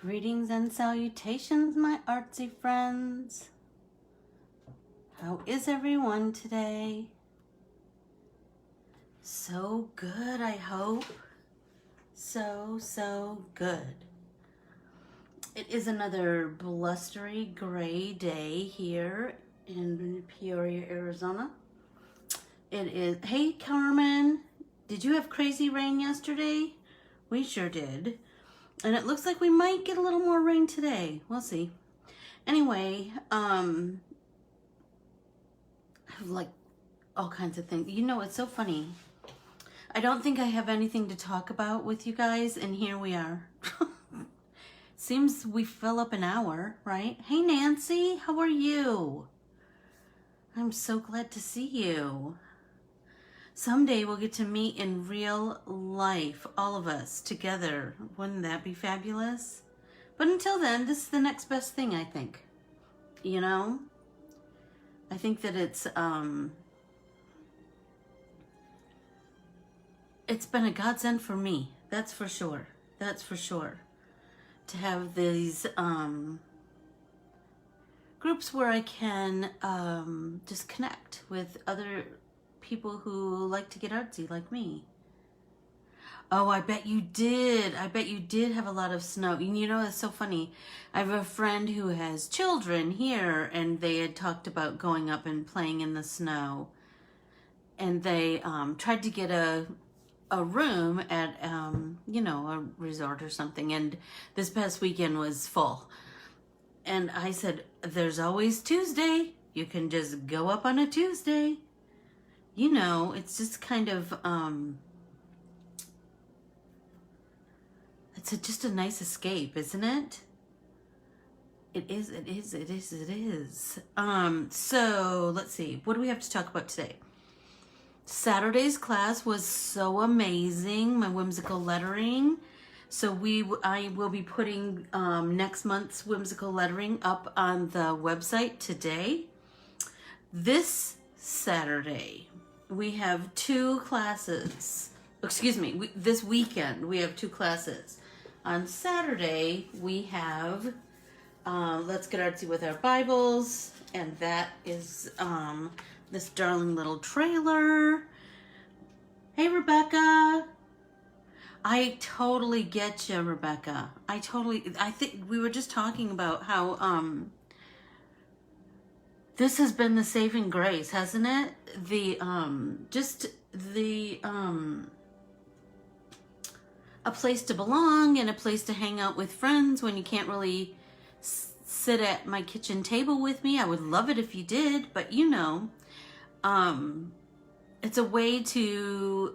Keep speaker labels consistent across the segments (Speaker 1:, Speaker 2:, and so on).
Speaker 1: Greetings and salutations, my artsy friends. How is everyone today? So good, I hope. So good. It is another blustery gray day here in Peoria, Arizona. It is, hey Carmen, did you have crazy rain yesterday? We sure did. And it looks like we might get a little more rain today. We'll see. Anyway, I have like all kinds of things. You know, it's so funny. I don't think I have anything to talk about with you guys, and here we are. Seems we fill up an hour, right? Hey Nancy, how are you? I'm so glad to see you. Someday we'll get to meet in real life, all of us together. Wouldn't that be fabulous? But until then, this is the next best thing, I think. You know? I think that it's been a godsend for me. That's for sure. That's for sure. To have these groups where I can just connect with other people who like to get artsy like me. Oh, I bet you did. I bet you did have a lot of snow. You know, it's so funny. I have a friend who has children here, and they had talked about going up and playing in the snow. And they tried to get a room at, you know, a resort or something. And this past weekend was full. And I said, there's always Tuesday. You can just go up on a Tuesday. You know, it's just kind of, it's just a nice escape, isn't it? It is. So let's see, what do we have to talk about today? Saturday's class was so amazing, my whimsical lettering. So I will be putting next month's whimsical lettering up on the website today. This Saturday, we have two classes. Excuse me, this weekend we have two classes. On Saturday, we have Let's Get Artsy with Our Bibles, and that is this darling little trailer. Hey, Rebecca. I totally get you, Rebecca. I think we were just talking about how this has been the saving grace, hasn't it? A place to belong and a place to hang out with friends when you can't really sit at my kitchen table with me. I would love it if you did, but you know, it's a way to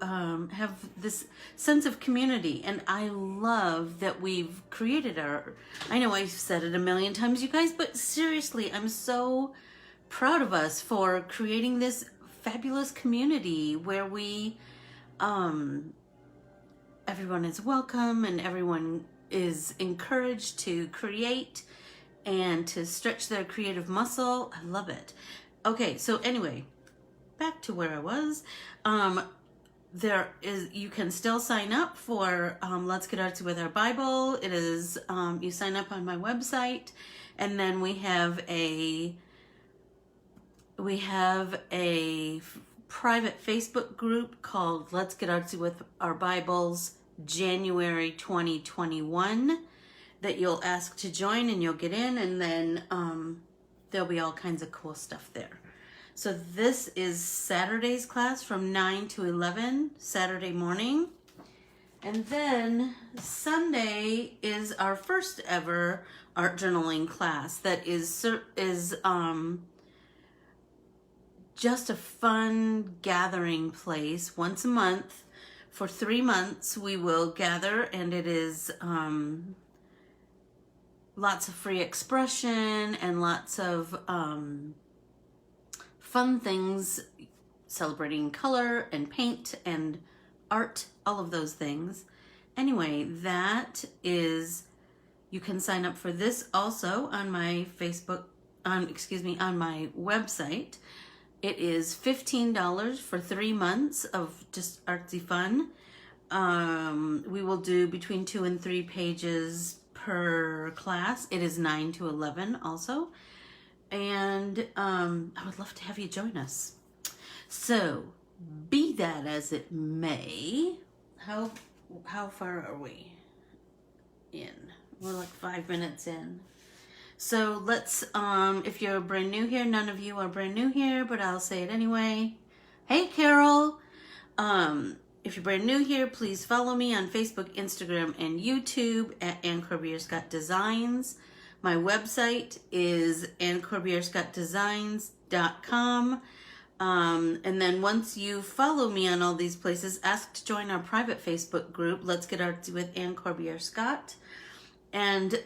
Speaker 1: have this sense of community, and I love that we've created I know I've said it a million times, you guys, but seriously, I'm so proud of us for creating this fabulous community where we, everyone is welcome and everyone is encouraged to create and to stretch their creative muscle. I love it. Okay, so anyway, back to where I was. You can still sign up for Let's Get Artsy with Our Bible. It is, you sign up on my website, and then we have a private Facebook group called Let's Get Artsy with Our Bibles January 2021 that you'll ask to join, and you'll get in, and then there'll be all kinds of cool stuff there. So this is Saturday's class from 9 to 11, Saturday morning. And then Sunday is our first ever art journaling class that is just a fun gathering place. Once a month for 3 months we will gather, and it is lots of free expression and lots of fun things, celebrating color and paint and art, all of those things. Anyway, you can sign up for this also on my on my website. It is $15 for 3 months of just artsy fun. We will do between 2 and 3 pages per her class. It is 9 to 11 also. And I would love to have you join us. So, be that as it may, how far are we in? We're like 5 minutes in. So let's, if you're brand new here, none of you are brand new here, but I'll say it anyway. Hey, Carol. If you're brand new here, please follow me on Facebook, Instagram, and YouTube at Corbiere-Scott Designs. My website is Corbiere-Scott-Designs.com. And then once you follow me on all these places, ask to join our private Facebook group, Let's Get Artsy with Ann Corbiere-Scott. And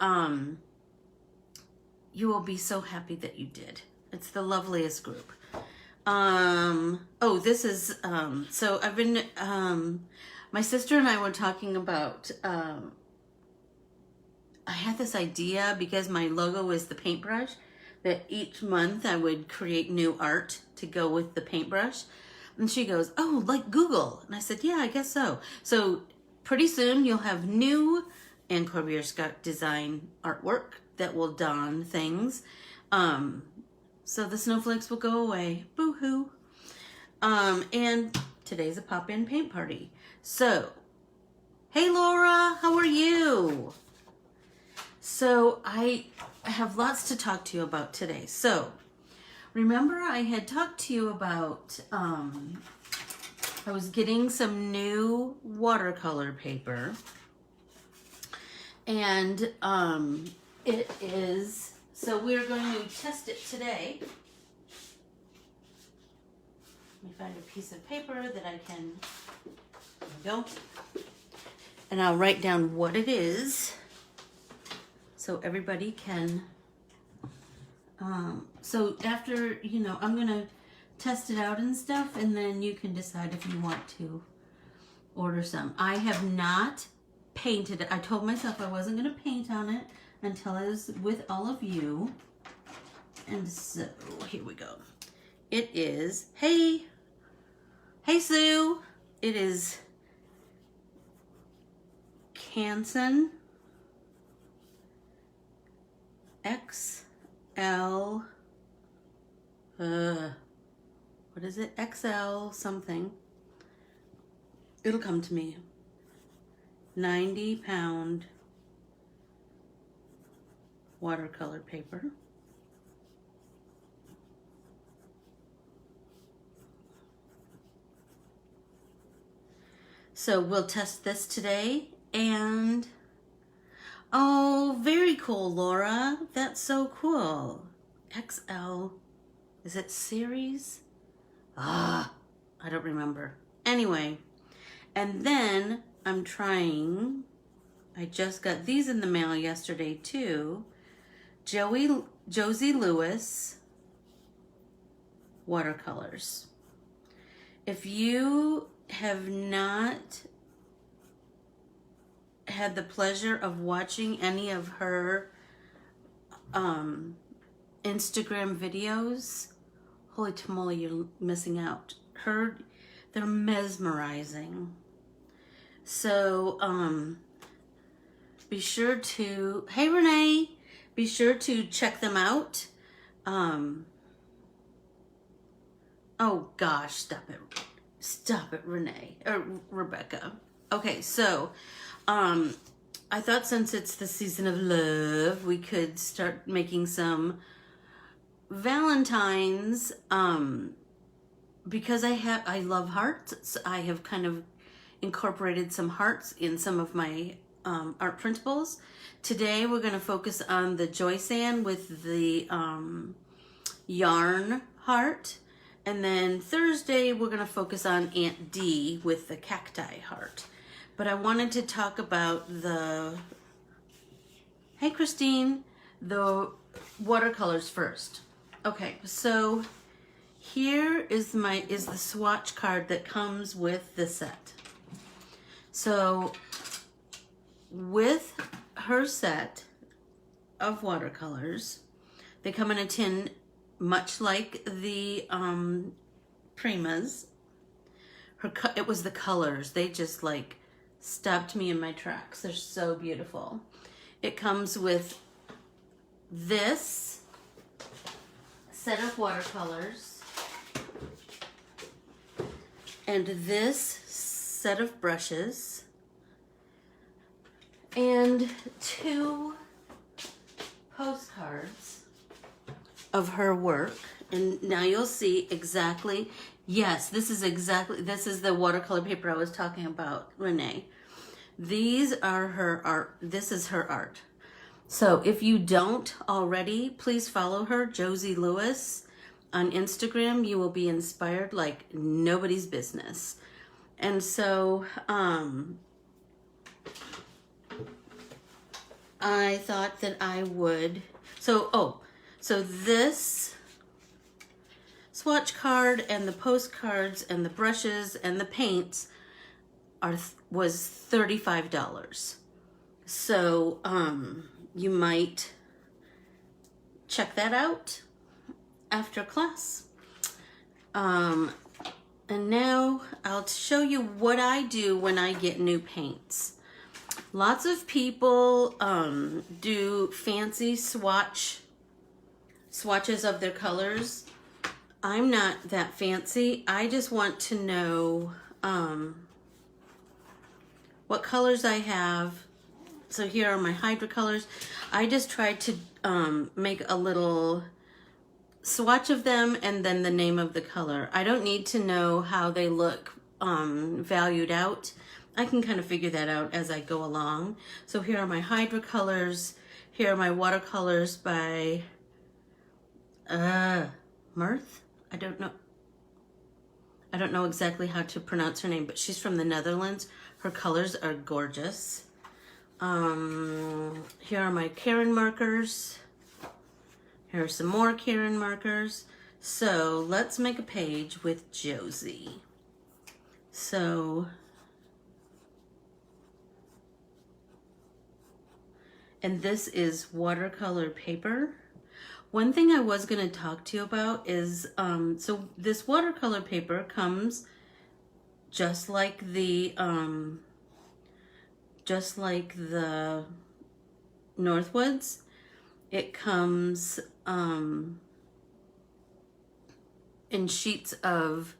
Speaker 1: you will be so happy that you did. It's the loveliest group. Oh, this is, so I've been, my sister and I were talking about, I had this idea because my logo is the paintbrush, that each month I would create new art to go with the paintbrush. And she goes, oh, like Google. And I said, yeah, I guess so. So pretty soon you'll have new Ann Corbiere-Scott design artwork that will don things. So the snowflakes will go away. Boo-hoo. And today's a pop-in paint party. So, hey Laura, how are you? So I have lots to talk to you about today. So, remember I had talked to you about, I was getting some new watercolor paper. And it is, so we're going to test it today. Let me find a piece of paper that I can, there we go. And I'll write down what it is so everybody can, so after, you know, I'm going to test it out and stuff, and then you can decide if you want to order some. I have not painted it. I told myself I wasn't going to paint on it until I was with all of you. And so, here we go. It is, hey Sue, it is Canson XL, what is it? XL something. It'll come to me. 90-pound watercolor paper. So we'll test this today, and oh, very cool, Laura. That's so cool. XL, is it series? I don't remember. Anyway, and then I'm trying, I just got these in the mail yesterday too. Josie Lewis watercolors. If you have not had the pleasure of watching any of her Instagram videos, holy tamale, you're missing out. They're mesmerizing. So, be sure to, hey Renee, be sure to check them out. Oh gosh, stop it, Renee, or Rebecca. Okay, so, I thought since it's the season of love, we could start making some Valentines, because I love hearts. So I have kind of incorporated some hearts in some of my art printables. Today we're going to focus on the Joyce Ann with the yarn heart. And then Thursday we're going to focus on Aunt D with the cacti heart. But I wanted to talk about the, hey Christine, the watercolors first. Okay, so here is the swatch card that comes with the set. So with her set of watercolors, they come in a tin much like the Primas. It was the colors. They just like stopped me in my tracks. They're so beautiful. it comes with this set of watercolors and this set of brushes and 2 postcards of her work. And now you'll see exactly, yes, this is the watercolor paper I was talking about, Renee. These are her art. This is her art. So if you don't already, please follow her, Josie Lewis, on Instagram. You will be inspired like nobody's business. And so I thought that I would, so this swatch card and the postcards and the brushes and the paints was $35. So you might check that out after class. And now I'll show you what I do when I get new paints. Lots of people do fancy swatches of their colors. I'm not that fancy. I just want to know what colors I have. So here are my hydrocolors. I just tried to make a little swatch of them and then the name of the color. I don't need to know how they look valued out. I can kind of figure that out as I go along. So here are my hydrocolors. Here are my watercolors by Mirth. I don't know exactly how to pronounce her name, but she's from the Netherlands. Her colors are gorgeous. Here are my Karen markers. Here are some more Karen markers. So let's make a page with Josie. So, and this is watercolor paper. One thing I was going to talk to you about is, so this watercolor paper comes just like the Northwoods. It comes in sheets of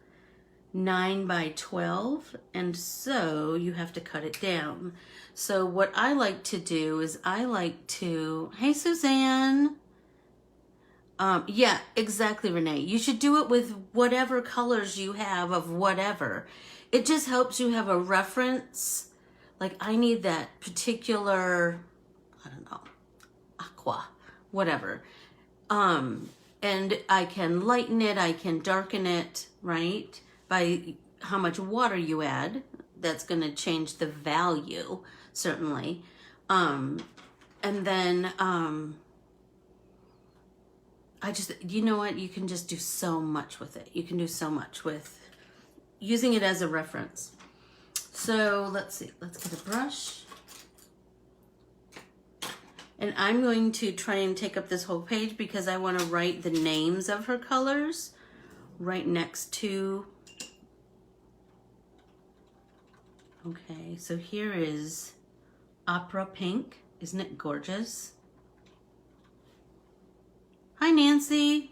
Speaker 1: 9 by 12, and so you have to cut it down. So what I like to do is hey Suzanne. Yeah, exactly, Renee. You should do it with whatever colors you have of whatever. It just helps you have a reference. Like I need that particular, I don't know, aqua, whatever. And I can lighten it, I can darken it, right? By how much water you add. That's going to change the value, certainly. And then, you know what? You can just do so much with it. You can do so much with using it as a reference. So let's see. Let's get a brush. And I'm going to try and take up this whole page because I want to write the names of her colors right next to. Okay, so here is Opera Pink. Isn't it gorgeous? Hi, Nancy.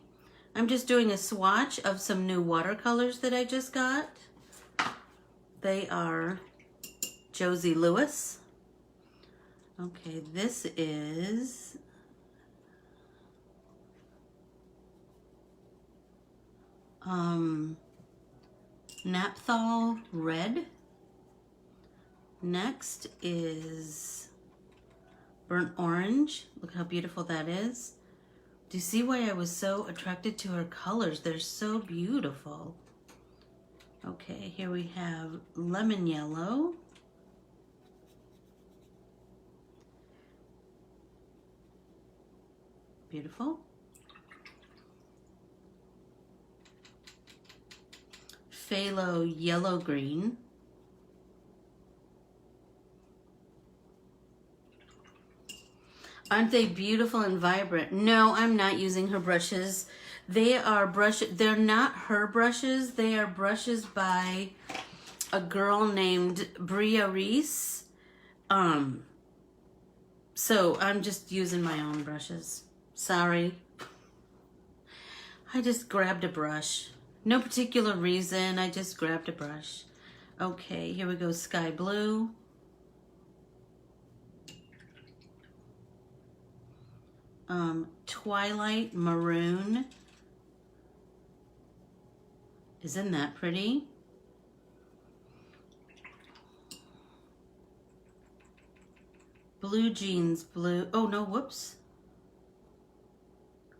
Speaker 1: I'm just doing a swatch of some new watercolors that I just got. They are Josie Lewis. Okay, this is Naphthol Red. Next is Burnt Orange. Look how beautiful that is. Do you see why I was so attracted to her colors? They're so beautiful. Okay, here we have Lemon Yellow. Beautiful. Phthalo Yellow Green. Aren't they beautiful and vibrant? No, I'm not using her brushes. They're not her brushes. They are brushes by a girl named Bria Reese. So I'm just using my own brushes. Sorry. I just grabbed a brush. No particular reason, I just grabbed a brush. Okay, here we go, sky blue. Twilight maroon. Isn't that pretty? Blue jeans blue. Oh no, whoops.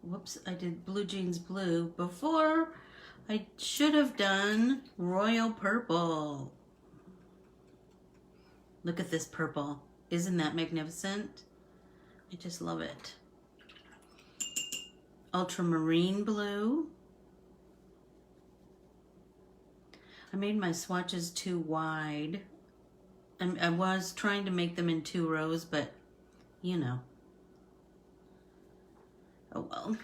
Speaker 1: Whoops, I did blue jeans blue before. I should have done royal purple. Look at this purple. Isn't that magnificent? I just love it. Ultramarine blue. I made my swatches too wide. I was trying to make them in 2 rows, but you know. Oh well.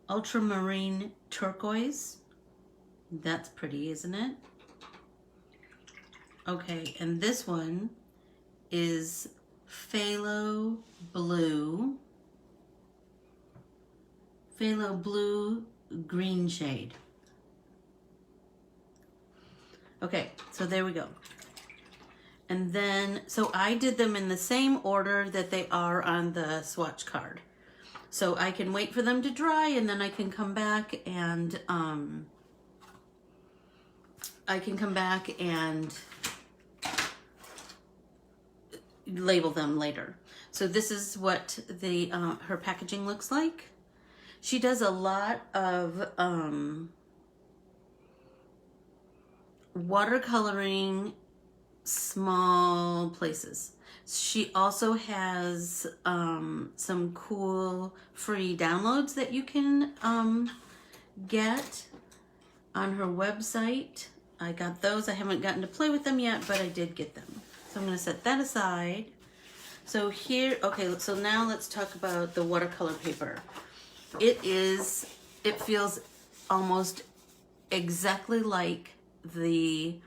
Speaker 1: Ultramarine turquoise. That's pretty, isn't it? Okay, and this one is phthalo blue. Phthalo blue green shade. Okay, so there we go. And then, so I did them in the same order that they are on the swatch card. So I can wait for them to dry and then I can come back and label them later. So this is what the her packaging looks like. She does a lot of watercoloring small places. She also has some cool free downloads that you can get on her website. I got those. I haven't gotten to play with them yet, but I did get them. So I'm going to set that aside. So here, okay, so now let's talk about the watercolor paper. It feels almost exactly like the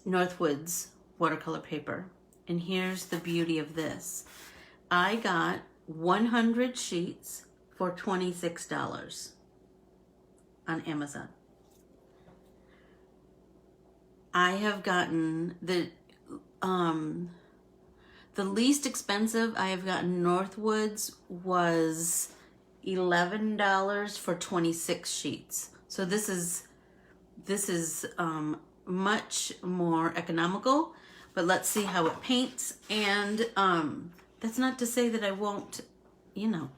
Speaker 1: Northwoods watercolor paper. And here's the beauty of this. I got 100 sheets for $26 on Amazon. I have gotten the least expensive I have gotten Northwoods was $11 for 26 sheets. So this is much more economical, but let's see how it paints. And that's not to say that I won't, you know,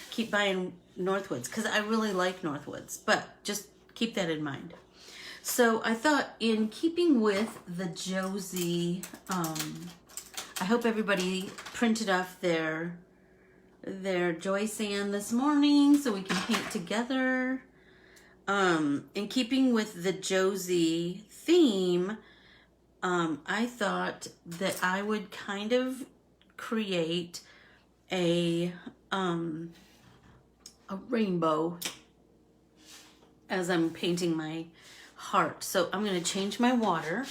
Speaker 1: keep buying Northwoods, because I really like Northwoods, but just keep that in mind. So I thought, in keeping with the Josie, I hope everybody printed off their Joyce Ann this morning so we can paint together. In keeping with the Josie theme, I thought that I would kind of create a rainbow as I'm painting my heart. So I'm going to change my water.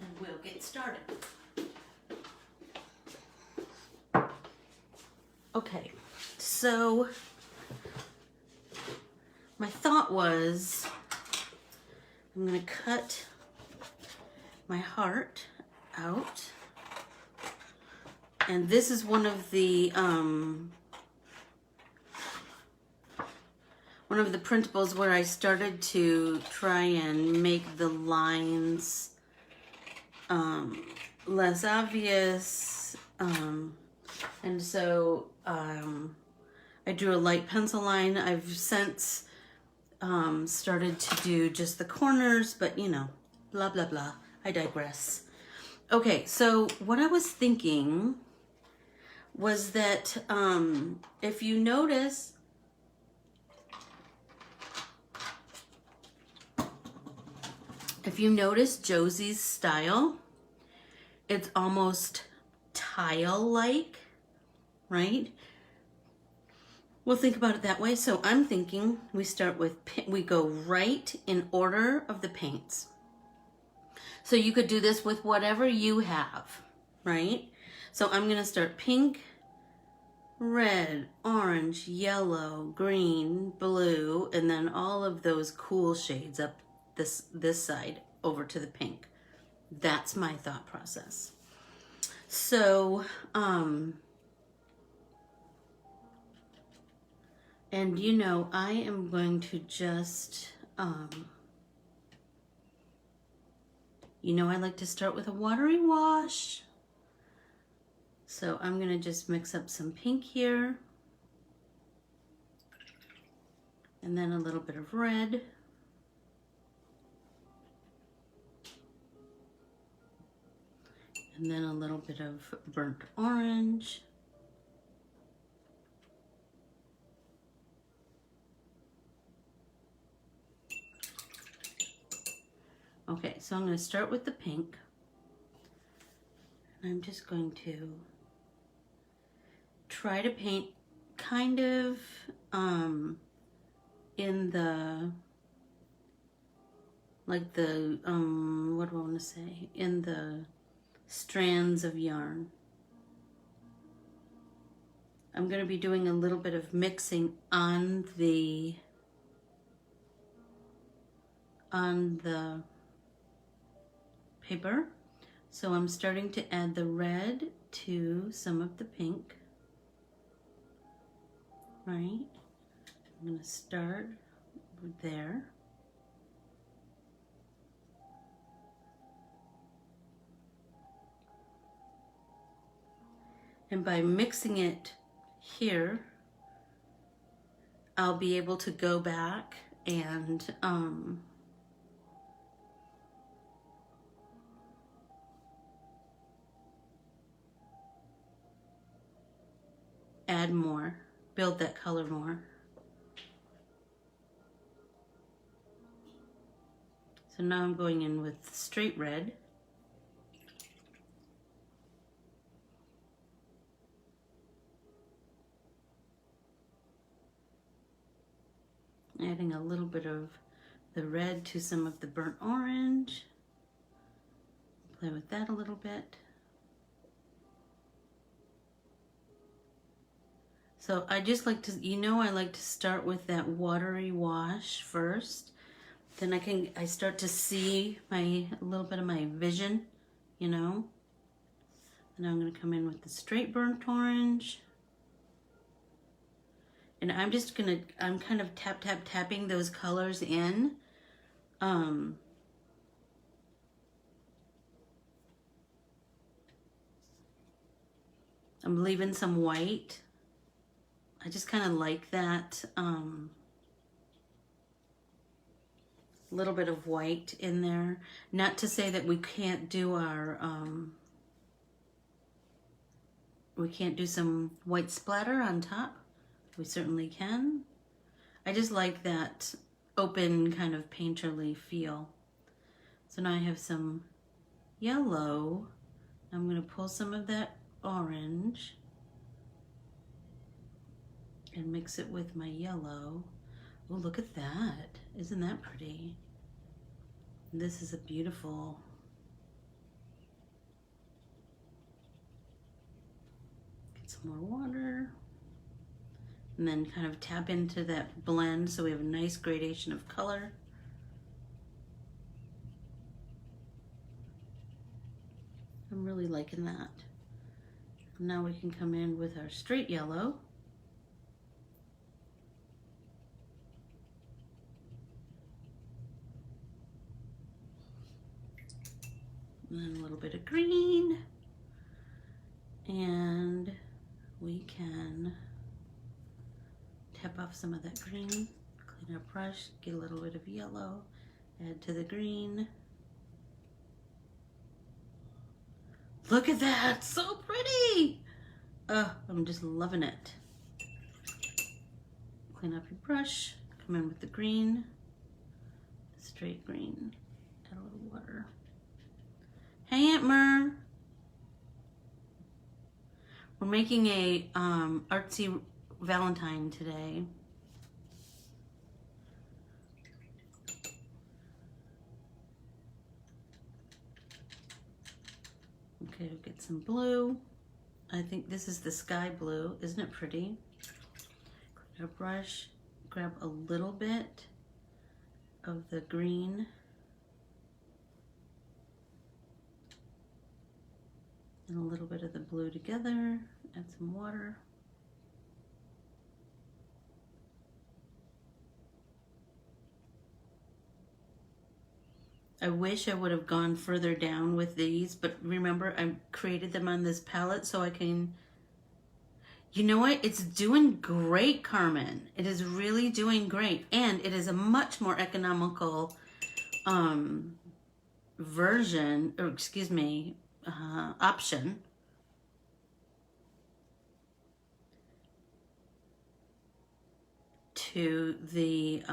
Speaker 1: And we'll get started. Okay, so my thought was I'm going to cut my heart out. And this is one of the printables where I started to try and make the lines less obvious. And so I drew a light pencil line. I've since started to do just the corners, but you know, blah, blah, blah. I digress. Okay, so what I was thinking was that if you notice, Josie's style, it's almost tile-like, right? We'll think about it that way. So I'm thinking we start with, we go right in order of the paints. So you could do this with whatever you have, right? So I'm gonna start pink, red, orange, yellow, green, blue, and then all of those cool shades up this side over to the pink. That's my thought process. So, and you know, I am going to just, you know, I like to start with a watery wash. So I'm gonna just mix up some pink here. And then a little bit of red. And then a little bit of burnt orange. Okay, so I'm going to start with the pink. And I'm just going to try to paint kind of in the, like the, what do I want to say? In the strands of yarn. I'm going to be doing a little bit of mixing on the paper. So I'm starting to add the red to some of the pink. Right? I'm going to start there. And by mixing it here, I'll be able to go back and add more, build that color more. So now I'm going in with straight red. Adding a little bit of the red to some of the burnt orange. Play with that a little bit. So I just like to, you know, I like to start with that watery wash first. Then I start to see a little bit of my vision, you know. And I'm going to come in with the straight burnt orange. And I'm just going to, I'm kind of tapping those colors in. I'm leaving some white. I just kind of like that little bit of white in there. Not to say that we can't do our, we can't do some white splatter on top. We certainly can. I just like that open kind of painterly feel. So now I have some yellow. I'm going to pull some of that orange and mix it with my yellow. Oh, look at that. Isn't that pretty? This is a beautiful, get some more water. And then kind of tap into that blend so we have a nice gradation of color. I'm really liking that. Now we can come in with our straight yellow. And then a little bit of green. And we can tap off some of that green, clean our brush, get a little bit of yellow, add to the green. Look at that, so pretty! Oh, I'm just loving it. Clean up your brush, come in with the green, straight green, add a little water. Hey, Aunt Mer. We're making a artsy Valentine today. Okay, we'll get some blue. I think this is the sky blue. Isn't it pretty? Grab a brush, grab a little bit of the green. And a little bit of the blue together. Add some water. I wish I would have gone further down with these, but remember I created them on this palette so I can, you know what? It's doing great, Carmen. It is really doing great. And it is a much more economical version, or excuse me, option. To the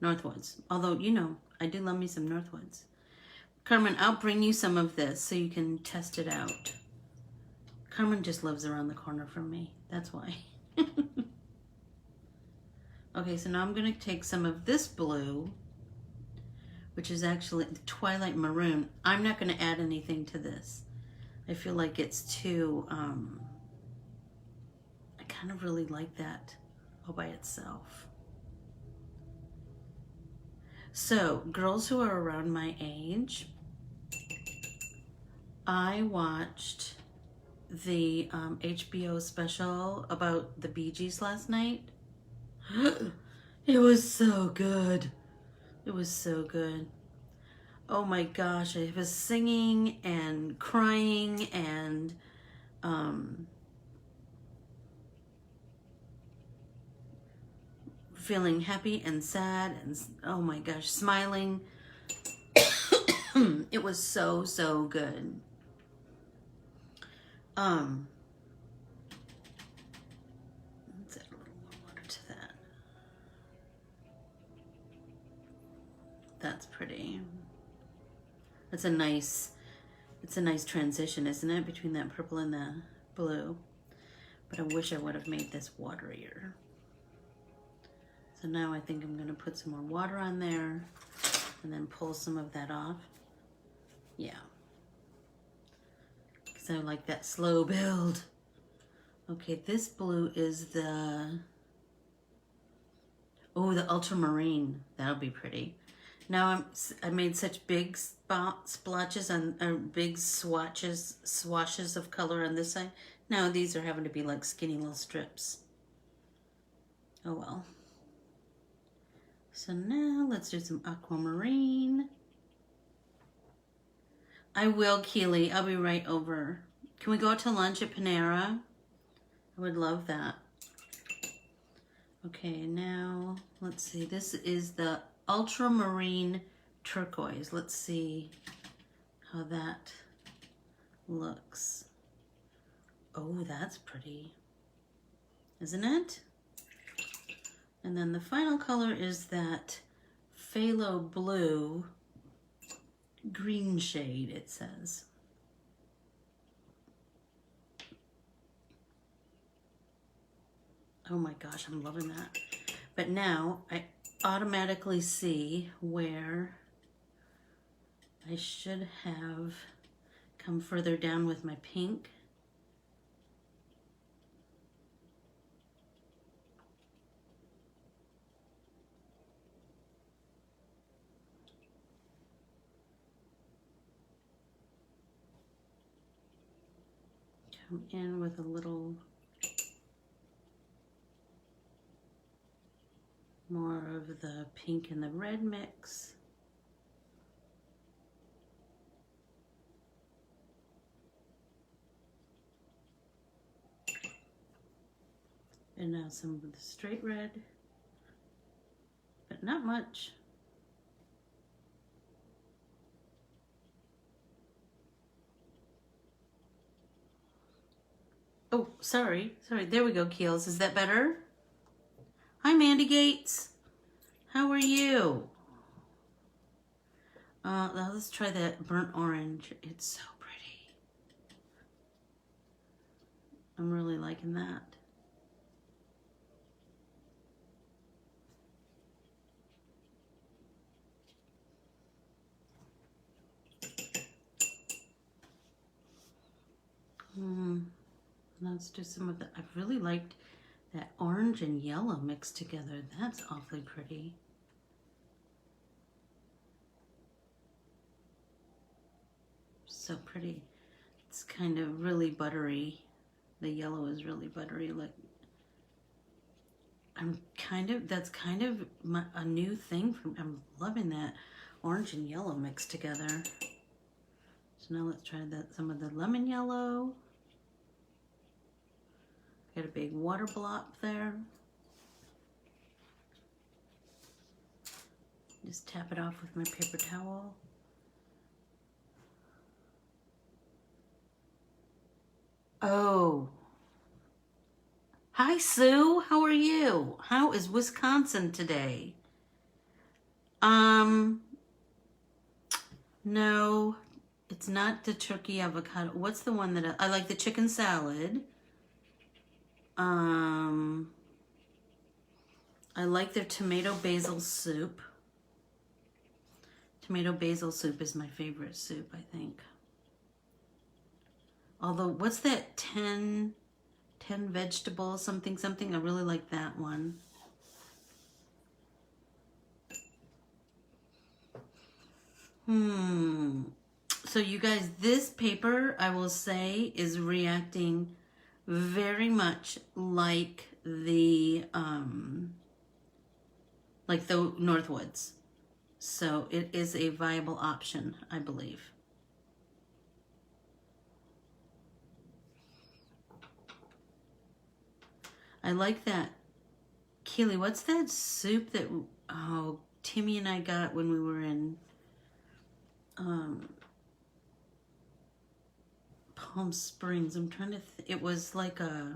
Speaker 1: Northwoods. Although, you know, I do love me some Northwoods. Carmen, I'll bring you some of this so you can test it out. Carmen just lives around the corner from me. That's why. Okay, so now I'm going to take some of this blue, which is actually the Twilight Maroon. I'm not going to add anything to this. I feel like it's too, I kind of really like that all by itself. So, girls who are around my age, I watched the HBO special about the Bee Gees last night. It was so good. It was so good. Oh my gosh, I was singing and crying and feeling happy and sad and, oh my gosh, smiling. It was so, so good. Let's add a little more water to that. That's pretty. It's a nice transition, isn't it, between that purple and the blue? But I wish I would have made this waterier. So now I think I'm going to put some more water on there and then pull some of that off. Yeah. Because I like that slow build. Okay, this blue is the, oh, the ultramarine. That'll be pretty. Now I made such big splotches on, big swashes of color on this side. Now these are having to be like skinny little strips. Oh well. So now let's do some aquamarine. I will, Keely. I'll be right over. Can we go out to lunch at Panera? I would love that. Okay, now let's see. This is the ultramarine turquoise. Let's see how that looks. Oh, that's pretty, isn't it? And then the final color is that phthalo blue green shade, it says. Oh my gosh, I'm loving that. But now I automatically see where I should have come further down with my pink. Come in with a little more of the pink and the red mix. And now some of the straight red, but not much. Oh, sorry. There we go, Keels. Is that better? Hi, Mandy Gates. How are you? Now let's try that burnt orange. It's so pretty. I'm really liking that. Let's do some of the, I really liked that orange and yellow mixed together. That's awfully pretty. So pretty. It's kind of really buttery. The yellow is really buttery. Like, that's kind of a new thing for me. I'm loving that orange and yellow mixed together. So now let's try some of the lemon yellow. Got a big water blop there. Just tap it off with my paper towel. Oh. Hi, Sue. How are you? How is Wisconsin today? No, it's not the turkey avocado. What's the one that I like? The chicken salad. I like their tomato basil soup. Tomato basil soup is my favorite soup, I think. Although, what's that 10 vegetable something? I really like that one. So you guys, this paper, I will say, is reacting very much like the Northwoods. So it is a viable option, I believe. I like that. Keely, what's that soup that Timmy and I got when we were in Palm Springs? I'm trying to it was like a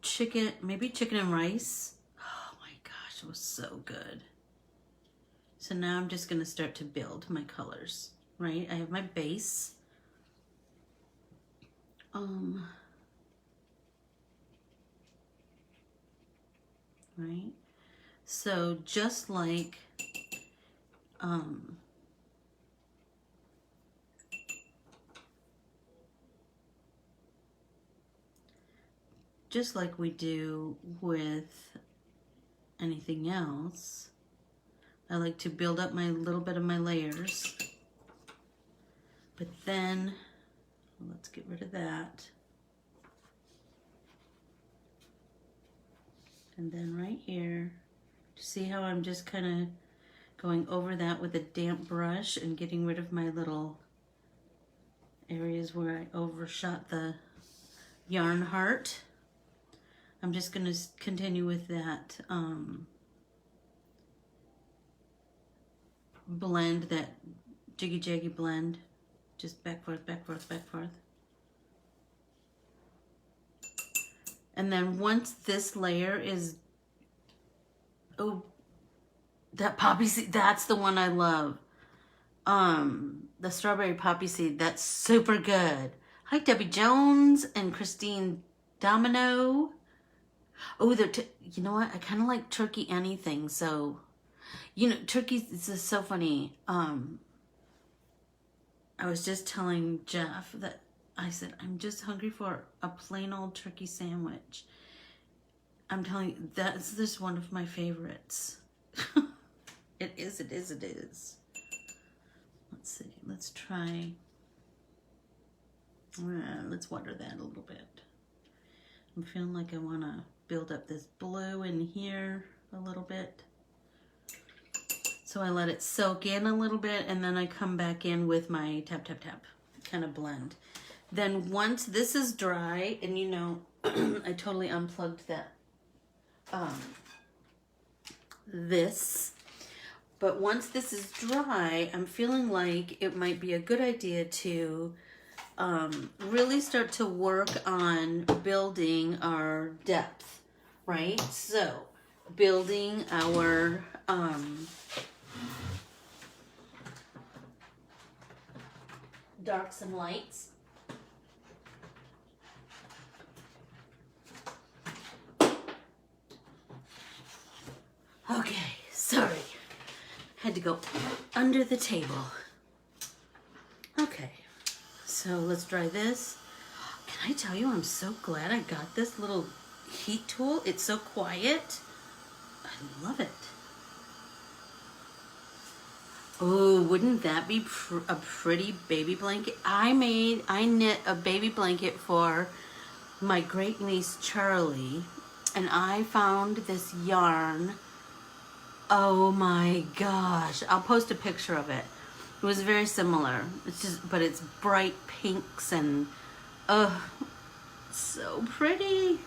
Speaker 1: chicken, maybe chicken and rice. Oh my gosh, it was so good. So now I'm just gonna start to build my colors, right? I have my base. Right? So just like we do with anything else, I like to build up my little bit of my layers. But then, let's get rid of that. And then right here, see how I'm just kind of going over that with a damp brush and getting rid of my little areas where I overshot the yarn heart. I'm just going to continue with that blend, that jiggy blend, just back, forth, back, forth, back, forth. And then once this layer is, that poppy seed, that's the one I love. The strawberry poppy seed, that's super good. Hi, Debbie Jones and Christine Domino. Oh, you know what? I kind of like turkey anything. So, you know, turkey, this is so funny. I was just telling Jeff that I said, I'm just hungry for a plain old turkey sandwich. I'm telling you, that's just one of my favorites. It is. Let's see, let's try, let's water that a little bit. I'm feeling like I want to build up this blue in here a little bit. So I let it soak in a little bit, and then I come back in with my tap, tap, tap kind of blend. Then once this is dry, and you know, I totally unplugged that, but once this is dry, I'm feeling like it might be a good idea to really start to work on building our depth, right? So building our darks and lights. had to go under the table. Okay, so let's dry this. Can I tell you, I'm so glad I got this little heat tool. It's so quiet. I love it. Oh, wouldn't that be a pretty baby blanket? I knit a baby blanket for my great niece Charlie, and I found this yarn. Oh my gosh. I'll post a picture of it. It was very similar. But it's bright pinks and so pretty.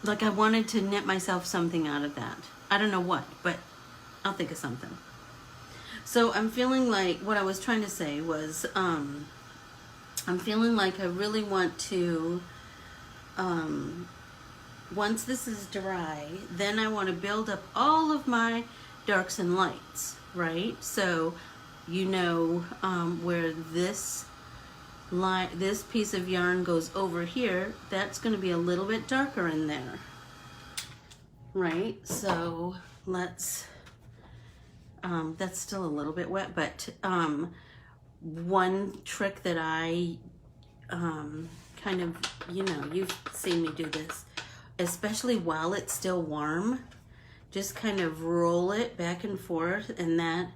Speaker 1: Like I wanted to knit myself something out of that. I don't know what, but I'll think of something. So I'm feeling like, what I was trying to say was, I'm feeling like I really want to, once this is dry, then I want to build up all of my darks and lights, right? So, you know, where this piece of yarn goes over here, that's going to be a little bit darker in there, right? So let's, that's still a little bit wet, but one trick that I kind of, you know, you've seen me do this, especially while it's still warm, just kind of roll it back and forth, and that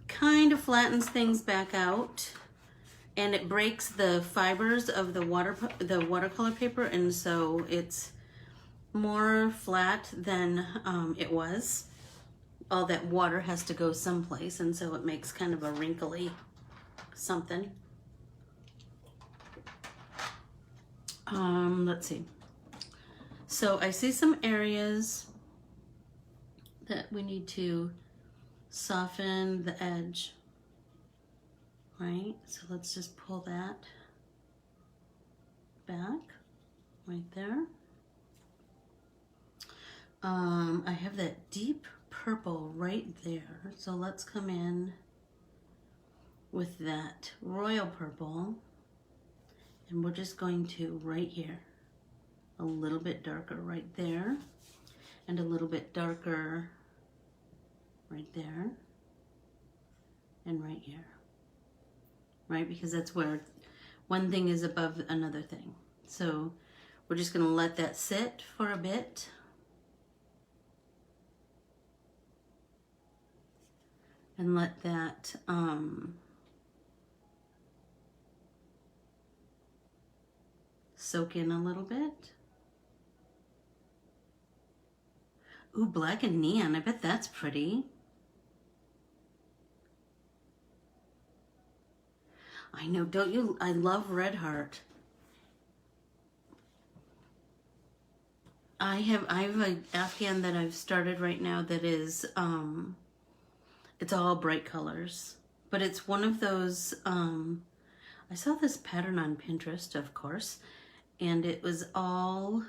Speaker 1: kind of flattens things back out, and it breaks the fibers of the watercolor paper, and so it's more flat than it was. All that water has to go someplace, and so it makes kind of a wrinkly something. Let's see. So I see some areas that we need to soften the edge, right? So let's just pull that back right there. I have that deep purple right there, so let's come in with that royal purple, and we're just going to right here, a little bit darker right there, and a little bit darker right there, and right here, right? Because that's where one thing is above another thing. So we're just going to let that sit for a bit. And let that soak in a little bit. Ooh, black and neon. I bet that's pretty. I know, don't you? I love Red Heart. I have an Afghan that I've started right now that is, it's all bright colors. But it's one of those, I saw this pattern on Pinterest, of course, and it was all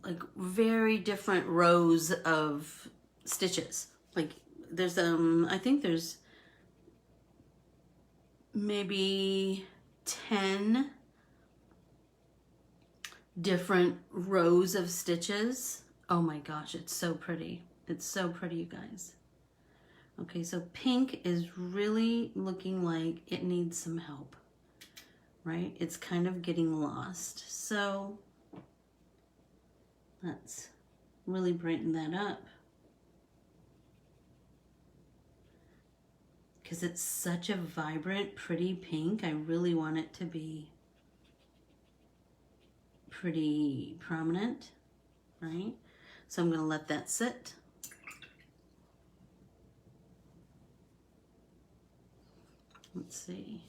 Speaker 1: like very different rows of stitches. Like there's, I think there's maybe 10 different rows of stitches. Oh my gosh, it's so pretty. It's so pretty, you guys. Okay, so pink is really looking like it needs some help, right? It's kind of getting lost. So let's really brighten that up, because it's such a vibrant, pretty pink. I really want it to be pretty prominent, right? So I'm going to let that sit. Let's see.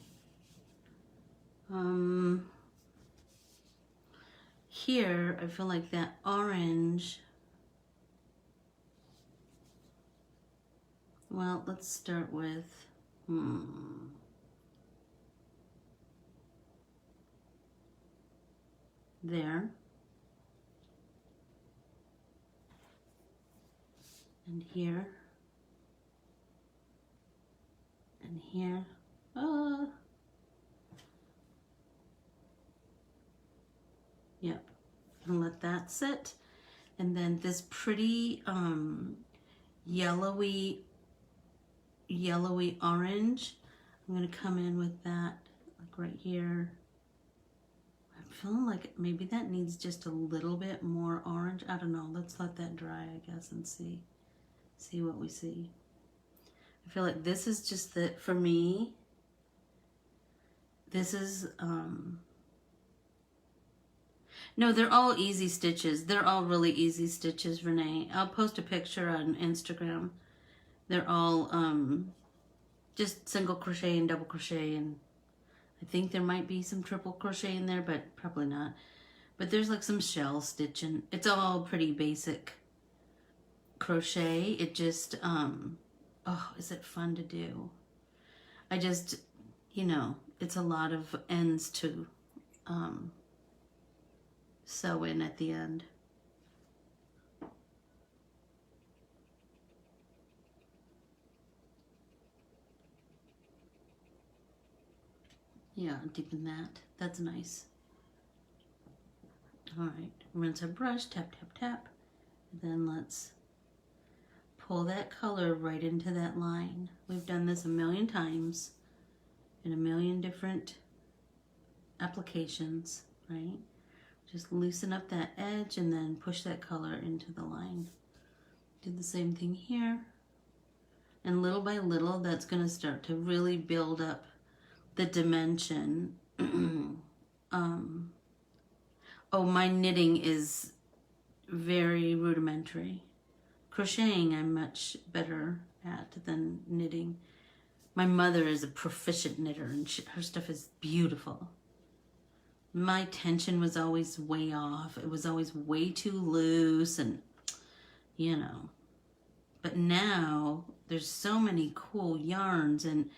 Speaker 1: Here, I feel like that orange. Well, let's start with, there. And here. And here. Yep. And let that sit. And then this pretty yellowy orange. I'm gonna come in with that, like right here. I'm feeling like maybe that needs just a little bit more orange. I don't know. Let's let that dry, I guess, and see what we see. I feel like this is just the, for me, this is, no, they're all easy stitches. They're all really easy stitches, Renee. I'll post a picture on Instagram. They're all just single crochet and double crochet, and I think there might be some triple crochet in there, but probably not. But there's like some shell stitching. It's all pretty basic crochet. It just, oh, is it fun to do? I just, you know, it's a lot of ends to sew in at the end. Yeah, deepen that. That's nice. All right, rinse our brush, tap, tap, tap. And then let's pull that color right into that line. We've done this a million times in a million different applications, right? Just loosen up that edge and then push that color into the line. Do the same thing here. And little by little, that's gonna start to really build up the dimension. Oh, my knitting is very rudimentary. Crocheting I'm much better at than knitting. My mother is a proficient knitter, and her stuff is beautiful. My tension was always way off. It was always way too loose, and you know. But now there's so many cool yarns, and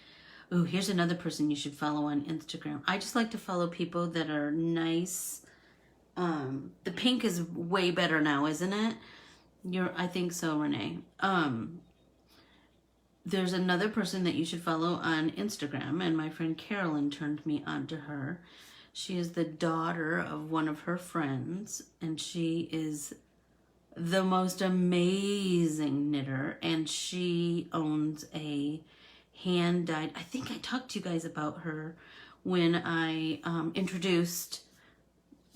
Speaker 1: oh, here's another person you should follow on Instagram. I just like to follow people that are nice. The pink is way better now, isn't it? I think so, Renee. There's another person that you should follow on Instagram, and my friend Carolyn turned me on to her. She is the daughter of one of her friends, and she is the most amazing knitter, and she owns a hand-dyed, I think I talked to you guys about her when I introduced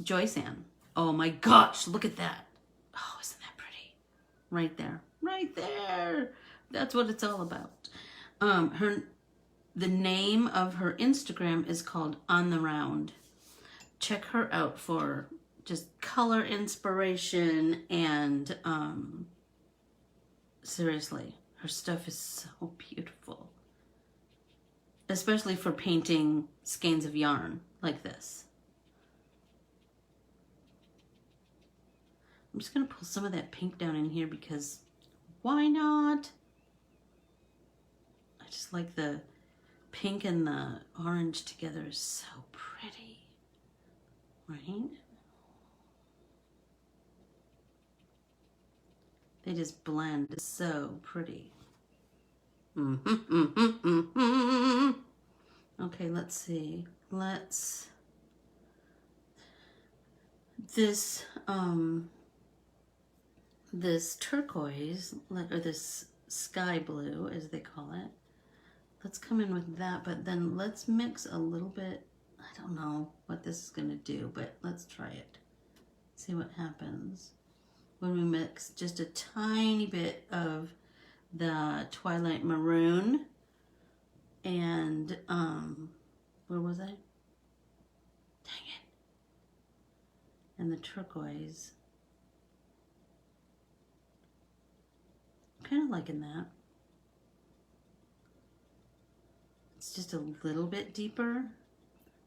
Speaker 1: Joyce Ann. Oh my gosh, look at that. Oh, isn't that pretty? Right there. Right there. That's what it's all about. The name of her Instagram is called On the Round. Check her out for just color inspiration, and seriously, her stuff is so beautiful. Especially for painting skeins of yarn like this. I'm just gonna pull some of that pink down in here because why not? I just like the pink and the orange together is so pretty, right? They just blend so pretty. Okay, let's see. This turquoise, or this sky blue, as they call it. Let's come in with that, but then let's mix a little bit. I don't know what this is gonna do, but let's try it. See what happens when we mix just a tiny bit of the Twilight Maroon and, where was I? Dang it. And the turquoise. I'm kind of liking that. It's just a little bit deeper,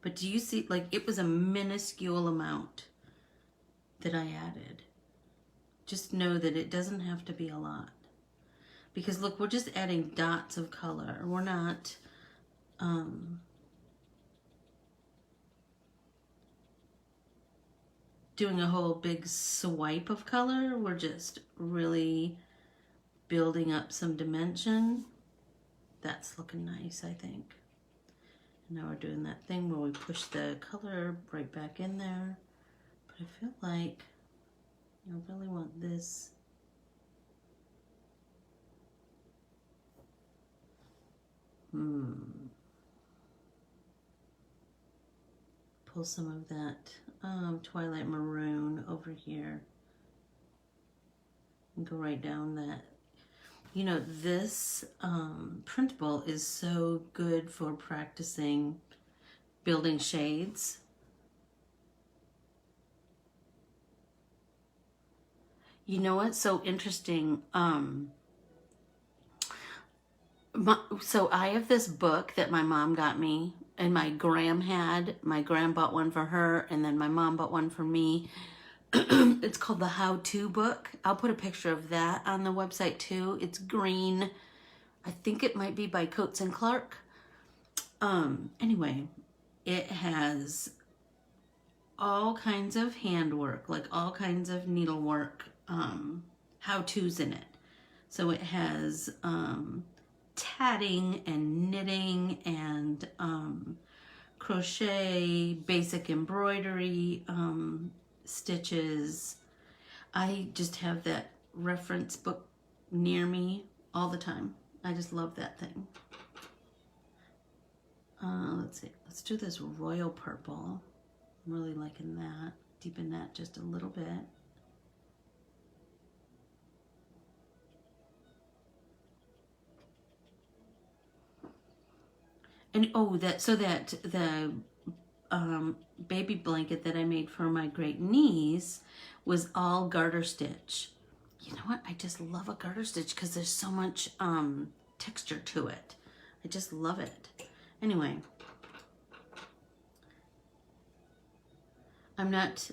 Speaker 1: but do you see, like, it was a minuscule amount that I added. Just know that it doesn't have to be a lot. Because look, we're just adding dots of color. We're not doing a whole big swipe of color. We're just really building up some dimension. That's looking nice, I think. And now we're doing that thing where we push the color right back in there. But I feel like I really want this. Pull some of that Twilight Maroon over here and go right down that. You know, this printable is so good for practicing building shades. You know what's so interesting? So I have this book that my mom got me, and my gram had. My gram bought one for her, and then my mom bought one for me. It's called the How-To book. I'll put a picture of that on the website too. It's green. I think it might be by Coates and Clark. Anyway, it has all kinds of handwork, like all kinds of needlework, how-tos in it. So it has tatting and knitting and crochet, basic embroidery, stitches. I just have that reference book near me all the time. I just love that thing. Let's see, let's do this royal purple. I'm really liking that. Deepen that just a little bit. And oh, the baby blanket that I made for my great niece was all garter stitch. You know what? I just love a garter stitch because there's so much texture to it. I just love it. Anyway, I'm not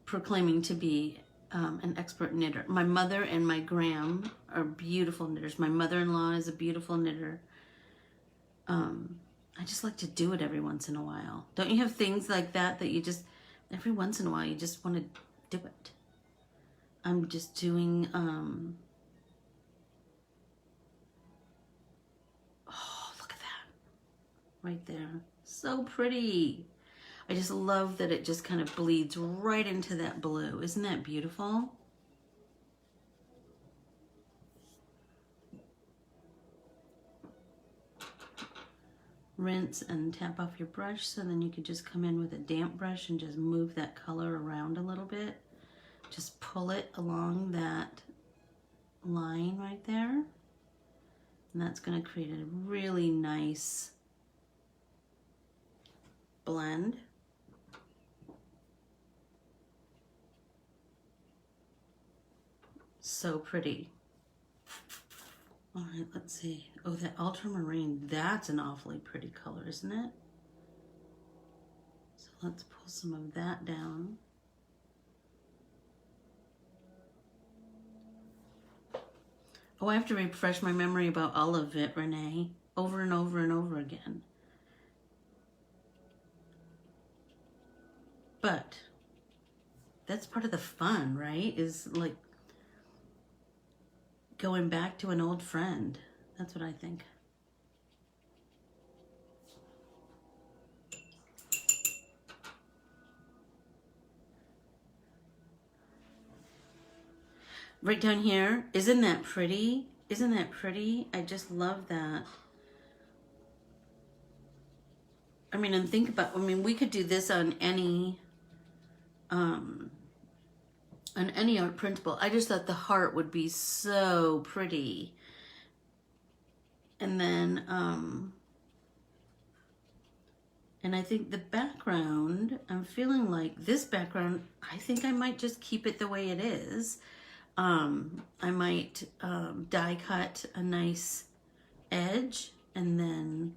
Speaker 1: proclaiming to be an expert knitter. My mother and my gram are beautiful knitters. My mother-in-law is a beautiful knitter. I just like to do it every once in a while. Don't you have things like that that you just, every once in a while, you just want to do it? I'm just doing, oh, look at that. Right there. So pretty. I just love that it just kind of bleeds right into that blue. Isn't that beautiful? Rinse and tap off your brush, so then you can just come in with a damp brush and just move that color around a little bit. Just pull it along that line right there. And that's going to create a really nice blend. So pretty. All right, let's see. Oh, that ultramarine, that's an awfully pretty color, isn't it? So let's pull some of that down. Oh, I have to refresh my memory about all of it, Renee, over and over and over again. But that's part of the fun, right? Is like going back to an old friend. That's what I think. Right down here, isn't that pretty? Isn't that pretty? I just love that. I mean, and think about, I mean, we could do this on any art printable. I just thought the heart would be so pretty. And then, and I think the background, I'm feeling like this background, I think I might just keep it the way it is. I might die cut a nice edge, and then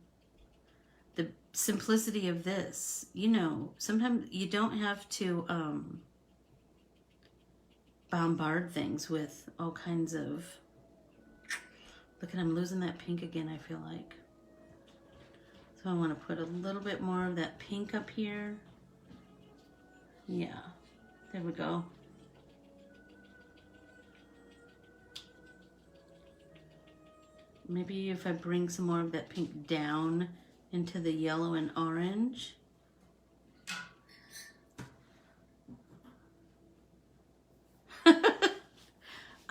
Speaker 1: the simplicity of this, you know, sometimes you don't have to bombard things with all kinds of, look at, I'm losing that pink again, I feel like. So I want to put a little bit more of that pink up here. Yeah, there we go. Maybe if I bring some more of that pink down into the yellow and orange.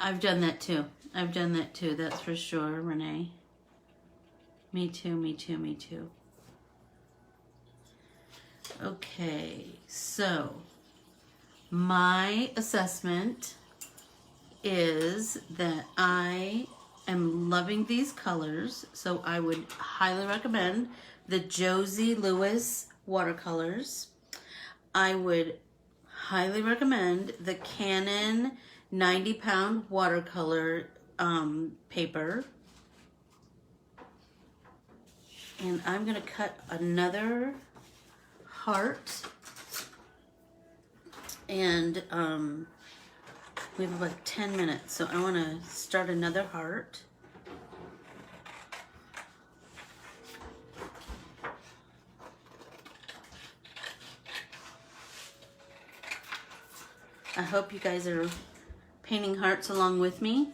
Speaker 1: I've done that too. I've done that too, that's for sure, Renee. Me too, me too, me too. Okay, so my assessment is that I am loving these colors, so I would highly recommend the Josie Lewis watercolors. I would highly recommend the Canon 90-pound watercolor paper. And I'm gonna cut another heart. And we have about 10 minutes, so I wanna start another heart. I hope you guys are painting hearts along with me.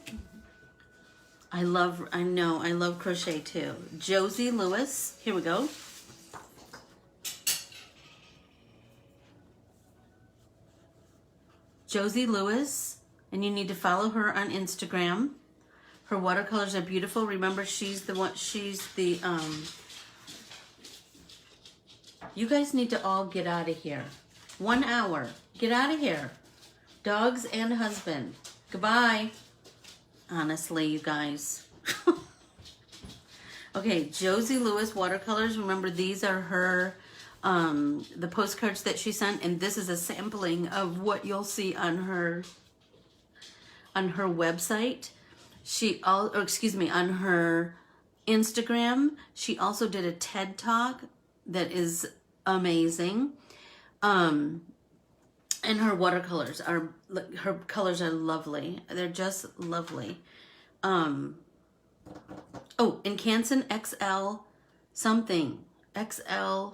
Speaker 1: I know, I love crochet too. Josie Lewis, here we go. Josie Lewis, and you need to follow her on Instagram. Her watercolors are beautiful. Remember, she's the, you guys need to all get out of here. 1 hour, get out of here. Dogs and husband, goodbye. Honestly, you guys. Okay, Josie Lewis watercolors. Remember, these are her, the postcards that she sent, and this is a sampling of what you'll see on her website. On her Instagram. She also did a TED Talk that is amazing. And her watercolors are, her colors are lovely. They're just lovely. Oh, and Canson XL something. XL.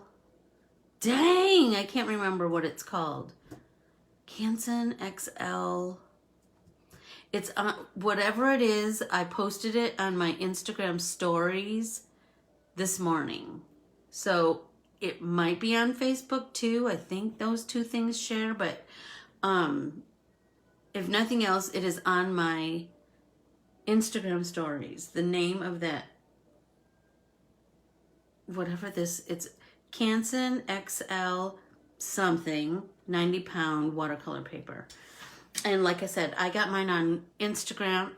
Speaker 1: Dang, I can't remember what it's called. Canson XL. It's whatever it is, I posted it on my Instagram stories this morning. So it might be on Facebook too. I think those two things share, but if nothing else, it is on my Instagram stories. The name of that, whatever this, it's Canson XL something, 90-pound watercolor paper. And like I said, I got mine on Amazon,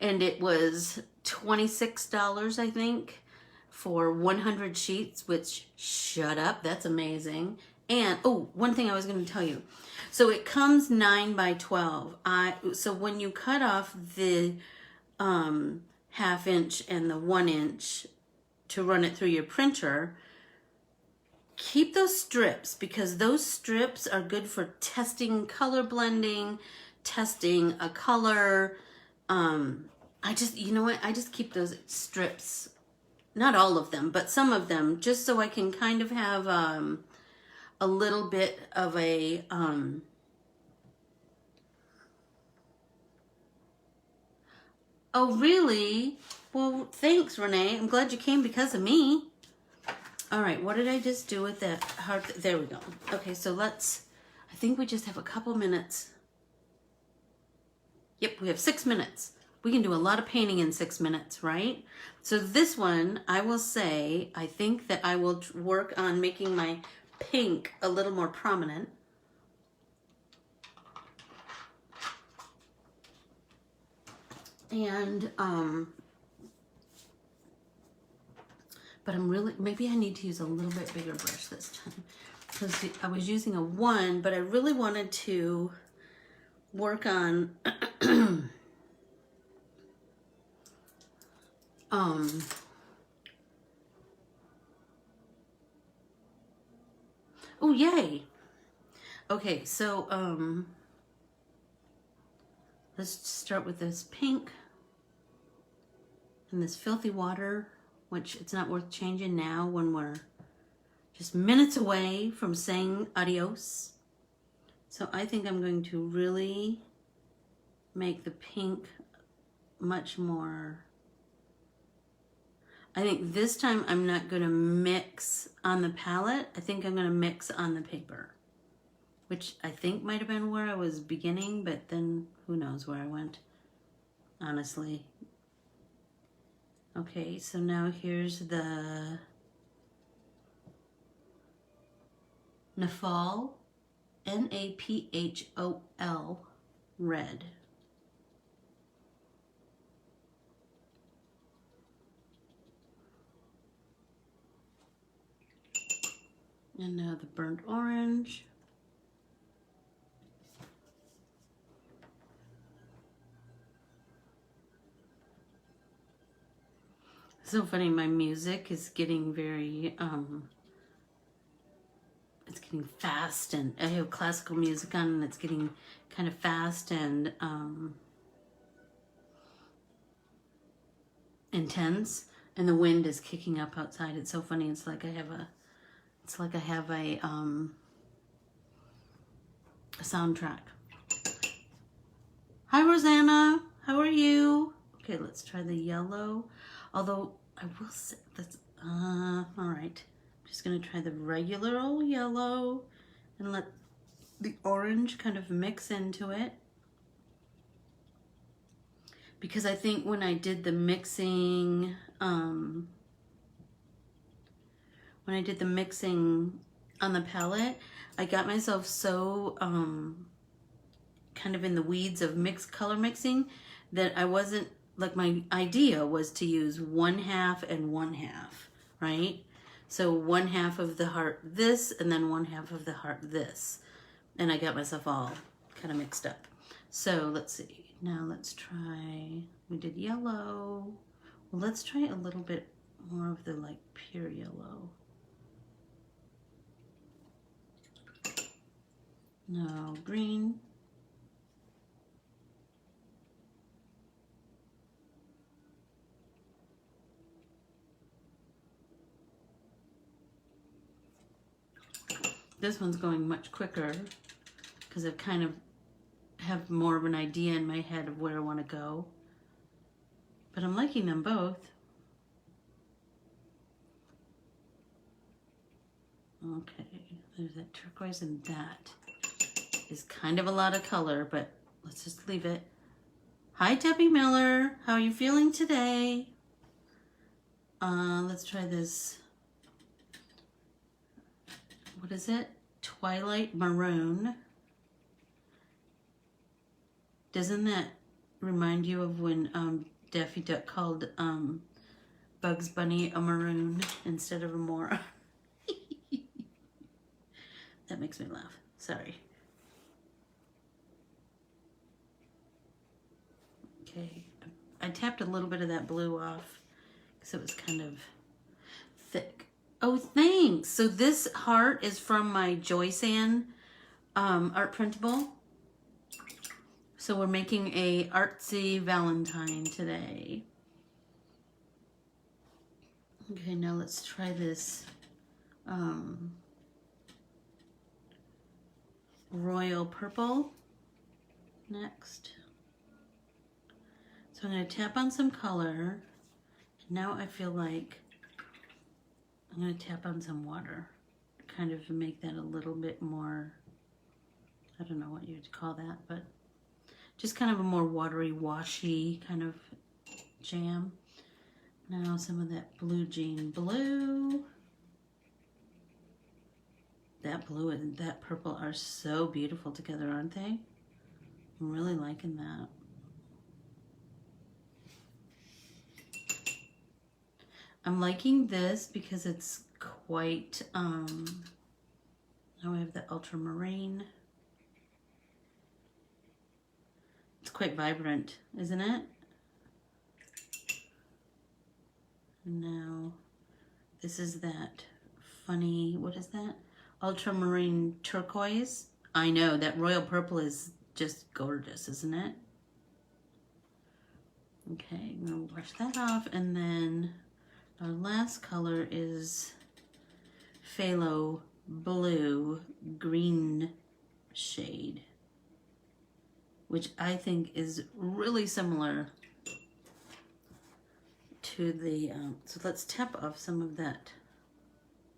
Speaker 1: and it was $26, I think, for 100 sheets, which, shut up, that's amazing. And, oh, one thing I was going to tell you. So it comes 9 by 12. So when you cut off the 1/2 inch and the 1 inch to run it through your printer, keep those strips, because those strips are good for testing color blending, testing a color. You know what? I just keep those strips. Not all of them, but some of them, just so I can kind of have a little bit of a oh, really? Well, thanks, Renee. I'm glad you came because of me. All right, what did I just do with that heart? There we go. Okay, so I think we just have a couple minutes. Yep, we have 6 minutes. We can do a lot of painting in 6 minutes, right? So this one, I will say, I think that I will work on making my pink a little more prominent. And, but I'm really, maybe I need to use a little bit bigger brush this time, because I was using a 1, but I really wanted to work on, oh, yay. Okay, so, let's start with this pink and this filthy water, which it's not worth changing now when we're just minutes away from saying adios. So I think I'm going to really make the pink much more. I think this time I'm not going to mix on the palette. I think I'm going to mix on the paper. which I think might have been where I was beginning, but then who knows where I went, honestly. Okay, so now here's the Naphol, Naphol red. And now the burnt orange. So funny, my music is getting very, it's getting fast, and I have classical music on, and it's getting kind of fast and intense, and the wind is kicking up outside. It's so funny. It's like I have a soundtrack. Hi, Rosanna. How are you? Okay, let's try the yellow. Although I will say that's all right. I'm just gonna try the regular old yellow and let the orange kind of mix into it. Because I think when I did the mixing, on the palette, I got myself so kind of in the weeds of color mixing that I wasn't, like, my idea was to use 1/2 and 1/2, right? So 1/2 of the heart this, and then 1/2 of the heart this. And I got myself all kind of mixed up. So let's see, now let's try, we did yellow. Well, let's try a little bit more of the like pure yellow. No, green. This one's going much quicker because I've kind of have more of an idea in my head of where I want to go. But I'm liking them both. Okay, there's that turquoise, and that is kind of a lot of color, but let's just leave it. Hi, Debbie Miller. How are you feeling today? Let's try this. What is it? Twilight Maroon. Doesn't that remind you of when Daffy Duck called Bugs Bunny a maroon instead of a moron? That makes me laugh. Sorry. Okay, I tapped a little bit of that blue off because it was kind of thick. Oh, thanks. So this heart is from my Joyce Ann art printable. So we're making a artsy Valentine today. Okay, now let's try this royal purple next. So I'm going to tap on some color. Now I feel like I'm going to tap on some water, kind of make that a little bit more, I don't know what you'd call that, but just kind of a more watery, washy kind of jam. Now some of that blue jean blue. That blue and that purple are so beautiful together, aren't they? I'm really liking that. I'm liking this because it's quite, now we have the ultramarine. It's quite vibrant, isn't it? And now this is that funny, what is that? Ultramarine turquoise. I know, that royal purple is just gorgeous, isn't it? Okay, I'm gonna wash that off, and then our last color is phthalo blue green shade, which I think is really similar to the, so let's tap off some of that.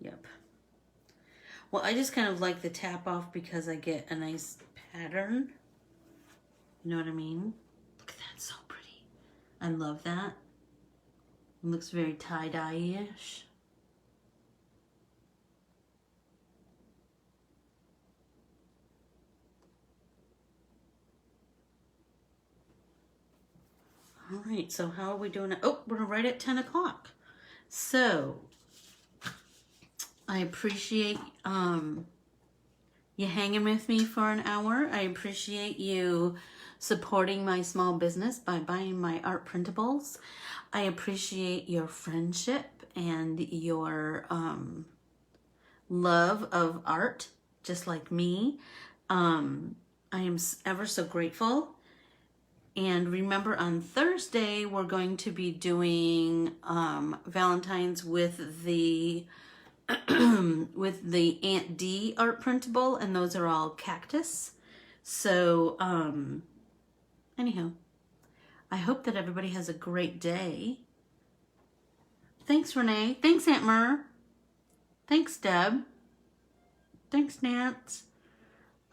Speaker 1: Yep. Well, I just kind of like the tap off because I get a nice pattern. You know what I mean? Look at that, so pretty. I love that. It looks very tie-dye-ish. All right, so how are we doing? Oh, we're right at 10 o'clock. So, I appreciate you hanging with me for an hour. I appreciate you supporting my small business by buying my art printables. I appreciate your friendship and your love of art, just like me. I am ever so grateful. And remember, on Thursday, we're going to be doing Valentine's with the with the Aunt D art printable, and those are all cactus. So, anyhow, I hope that everybody has a great day. Thanks, Renee. Thanks, Aunt Mer. Thanks, Deb. Thanks, Nance.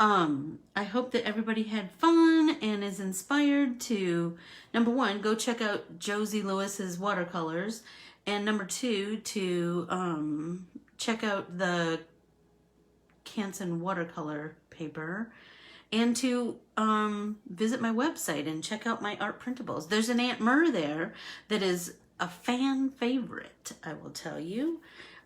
Speaker 1: I hope that everybody had fun and is inspired to, number one, go check out Josie Lewis's watercolors, and number two, to check out the Canson watercolor paper, and to visit my website and check out my art printables. There's an Aunt Mer there that is a fan favorite, I will tell you.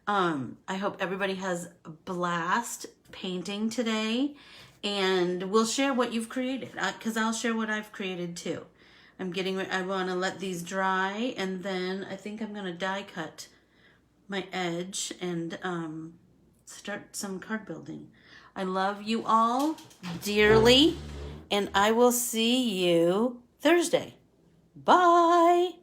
Speaker 1: I hope everybody has a blast painting today, and we'll share what you've created, because I'll share what I've created too. I want to let these dry, and then I think I'm going to die cut my edge and start some card building. I love you all dearly, and I will see you Thursday. Bye.